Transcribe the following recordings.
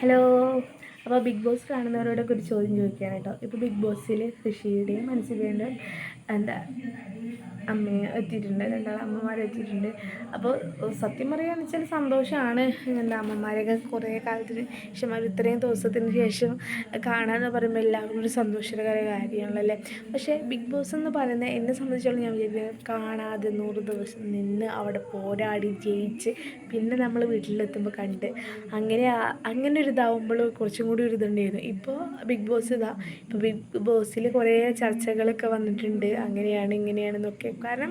Hello. അപ്പോൾ big boss കാണുന്നവരോടൊക്കെ ഒരു ചോദ്യം ചോദിക്കുകയാണ് കേട്ടോ. ഇപ്പോൾ ബിഗ് ബോസിൽ ഋഷിയുടെയും അൻസിബയുടെയും എന്താ അമ്മയെ എത്തിയിട്ടുണ്ട്, അമ്മമാരെത്തിയിട്ടുണ്ട്. അപ്പോൾ സത്യം പറയുകയാണെന്ന് വെച്ചാൽ സന്തോഷമാണ്. അമ്മമാരെയൊക്കെ കുറേ കാലത്തിന് ശേഷം ഇത്രയും ദിവസത്തിന് ശേഷം കാണാമെന്ന് പറയുമ്പോൾ എല്ലാവർക്കും ഒരു സന്തോഷകര കാര്യമാണല്ലേ. പക്ഷേ ബിഗ് ബോസ് എന്ന് പറയുന്നത് എന്നെ സംബന്ധിച്ചോളം ഞാൻ വിചാരിക്കുന്നത് കാണാതെ 100 ദിവസം നിന്ന് അവിടെ പോരാടി ജയിച്ച് പിന്നെ നമ്മൾ വീട്ടിലെത്തുമ്പോൾ കണ്ട് അങ്ങനെ ഒരു ഇതാവുമ്പോൾ കുറച്ചും കൂടി ഒരു ഇതുണ്ടായിരുന്നു. ഇപ്പോൾ ബിഗ് ബോസ് ഇപ്പോൾ ബിഗ് ബോസിൽ കുറേ ചർച്ചകളൊക്കെ വന്നിട്ടുണ്ട്, അങ്ങനെയാണ് ഇങ്ങനെയാണെന്നൊക്കെ. കാരണം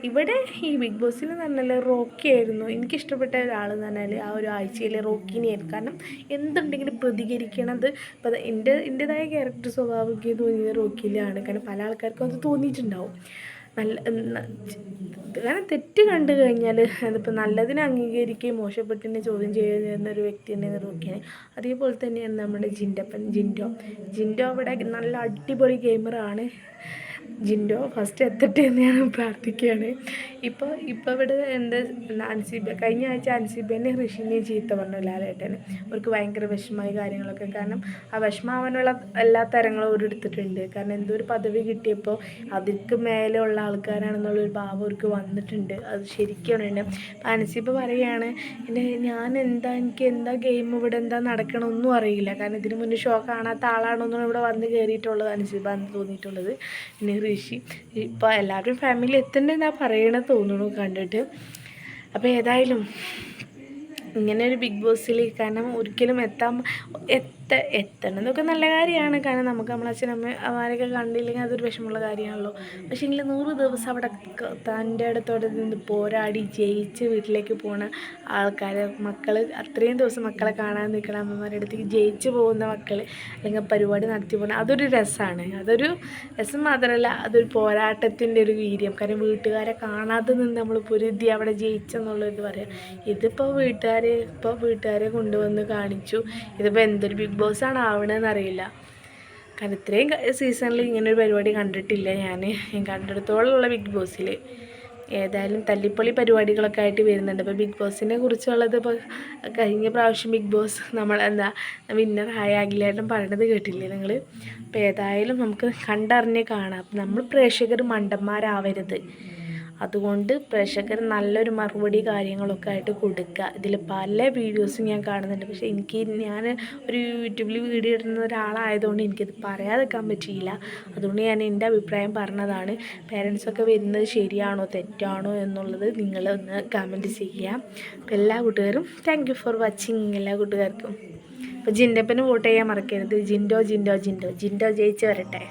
ഇവിടെ ഈ ബിഗ് ബോസിൽ എന്ന് പറഞ്ഞാൽ റോക്കി ആയിരുന്നു എനിക്കിഷ്ടപ്പെട്ട ഒരാളെന്ന് പറഞ്ഞാൽ. ആ ഒരു ആഴ്ചയിൽ റോക്കിനെയായിരുന്നു. കാരണം എന്തുണ്ടെങ്കിലും പ്രതികരിക്കണത് ഇപ്പോൾ എൻ്റെതായ ക്യാരക്ടർ സ്വഭാവം തോന്നിയത് റോക്കിയിലാണ്. കാരണം പല ആൾക്കാർക്കും അത് തോന്നിയിട്ടുണ്ടാവും. കാരണം തെറ്റ് കണ്ടു കഴിഞ്ഞാൽ അതിപ്പോൾ നല്ലതിനെ അംഗീകരിക്കുകയും മോശപ്പെട്ടിനെ ചോദ്യം ചെയ്യുന്ന ഒരു വ്യക്തി തന്നെയാണ് റോക്കിനെ. അതേപോലെ തന്നെയാണ് നമ്മുടെ ജിൻഡോ അവിടെ നല്ല അടിപൊളി ഗെയിമറാണ്. ജിൻഡോ ഫസ്റ്റ് എത്തട്ടെ എന്ന് ഞാൻ പ്രാർത്ഥിക്കുകയാണ്. ഇപ്പോൾ ഇവിടെ കഴിഞ്ഞ ആഴ്ച അൻസിബേനെ ഋഷിനെയും ചീത്ത പറഞ്ഞു ലാലേട്ടന്. അവർക്ക് ഭയങ്കര വിഷമമായ കാര്യങ്ങളൊക്കെ. കാരണം ആ വിഷമാവാനുള്ള എല്ലാ തരങ്ങളും അവരെടുത്തിട്ടുണ്ട്. കാരണം എന്തോ ഒരു പദവി കിട്ടിയപ്പോൾ അതിற்கு മേലെ ഉള്ള ആൾക്കാരാണെന്നുള്ളൊരു ഭാവം അവർക്ക് വന്നിട്ടുണ്ട്. അത് ശരിക്കും ഉണ്ട്. അപ്പോൾ അൻസിബ പറയുകയാണ്, എനിക്ക് എന്താ ഗെയിം ഇവിടെ എന്താ നടക്കണമെന്നും അറിയില്ല. കാരണം ഇതിന് മുന്നേ ഷോ കാണാത്ത ആളാണെന്നും ഇവിടെ വന്ന് കയറിയിട്ടുള്ളത് അൻസിബ എന്ന് തോന്നിയിട്ടുള്ളത്. പിന്നെ ഋഷി ഇപ്പോൾ എല്ലാവരും ഫാമിലി എത്തണ്ടെന്നാ പറയണത് തോന്നുന്നു കണ്ടിട്ട്. അപ്പോൾ ഏതായാലും ഇങ്ങനെ ഒരു ബിഗ് ബോസിൽ കാരണം ഒരിക്കലും എത്തണം എന്നൊക്കെ നല്ല കാര്യമാണ്. കാരണം നമുക്ക് നമ്മളെ അച്ഛനമ്മമാരൊക്കെ കണ്ടില്ലെങ്കിൽ അതൊരു വിഷമമുള്ള കാര്യമാണല്ലോ. പക്ഷേ എങ്കിൽ 100 ദിവസം അവിടെ തൻ്റെ അടുത്തോടെ നിന്ന് പോരാടി ജയിച്ച് വീട്ടിലേക്ക് പോകുന്ന ആൾക്കാർ, മക്കൾ അത്രയും ദിവസം മക്കളെ കാണാൻ നിൽക്കുന്ന അമ്മമാരുടെ അടുത്തേക്ക് ജയിച്ച് പോകുന്ന മക്കൾ അല്ലെങ്കിൽ പരിപാടി നടത്തി പോകുന്ന അതൊരു രസമാണ്. അതൊരു രസം മാത്രമല്ല, അതൊരു പോരാട്ടത്തിൻ്റെ ഒരു വീര്യം. കാരണം വീട്ടുകാരെ കാണാതെ നിന്ന് നമ്മൾ പൊരുതി അവിടെ ജയിച്ചെന്നുള്ളത് പറയാം. ഇതിപ്പോൾ വീട്ടുകാരെ കൊണ്ടുവന്ന് കാണിച്ചു. ഇതിപ്പോൾ എന്തൊരു ബിഗ് ബോസാണ് ആവണമെന്ന് അറിയില്ല. കാരണം ഇത്രയും സീസണിൽ ഇങ്ങനൊരു പരിപാടി കണ്ടിട്ടില്ല ഞാൻ കണ്ടിടത്തോളമുള്ള ബിഗ് ബോസിൽ. ഏതായാലും തല്ലിപ്പൊളി പരിപാടികളൊക്കെ ആയിട്ട് വരുന്നുണ്ട്. ഇപ്പോൾ ബിഗ് ബോസിനെ കുറിച്ചുള്ളത് ഇപ്പോൾ കഴിഞ്ഞ പ്രാവശ്യം ബിഗ് ബോസ് വിന്നറായ അഖിലേട്ടൻ പറയണത് കേട്ടില്ലേ നിങ്ങൾ? അപ്പോൾ ഏതായാലും നമുക്ക് കണ്ടറിഞ്ഞ് കാണാം. നമ്മൾ പ്രേക്ഷകർ മണ്ടന്മാരാവരുത്. അതുകൊണ്ട് പ്രേക്ഷകർ നല്ലൊരു മറുപടി കാര്യങ്ങളൊക്കെ ആയിട്ട് കൊടുക്കുക. ഇതിൽ പല വീഡിയോസും ഞാൻ കാണുന്നുണ്ട്. പക്ഷേ ഞാൻ ഒരു യൂട്യൂബിൽ വീഡിയോ ഇടുന്ന ഒരാളായതുകൊണ്ട് എനിക്കത് പറയാതെക്കാൻ പറ്റിയില്ല. അതുകൊണ്ട് ഞാൻ എൻ്റെ അഭിപ്രായം പറഞ്ഞതാണ്. പേരൻസൊക്കെ വരുന്നത് ശരിയാണോ തെറ്റാണോ എന്നുള്ളത് നിങ്ങളൊന്ന് കമൻറ്റ് ചെയ്യുക. അപ്പോൾ എല്ലാ കൂട്ടുകാരും താങ്ക് യു ഫോർ വാച്ചിങ്. എല്ലാ കൂട്ടുകാർക്കും. അപ്പോൾ ജിൻഡപ്പന് വോട്ട് ചെയ്യാൻ മറക്കരുത്. ജിൻഡോ ജയിച്ച് വരട്ടെ.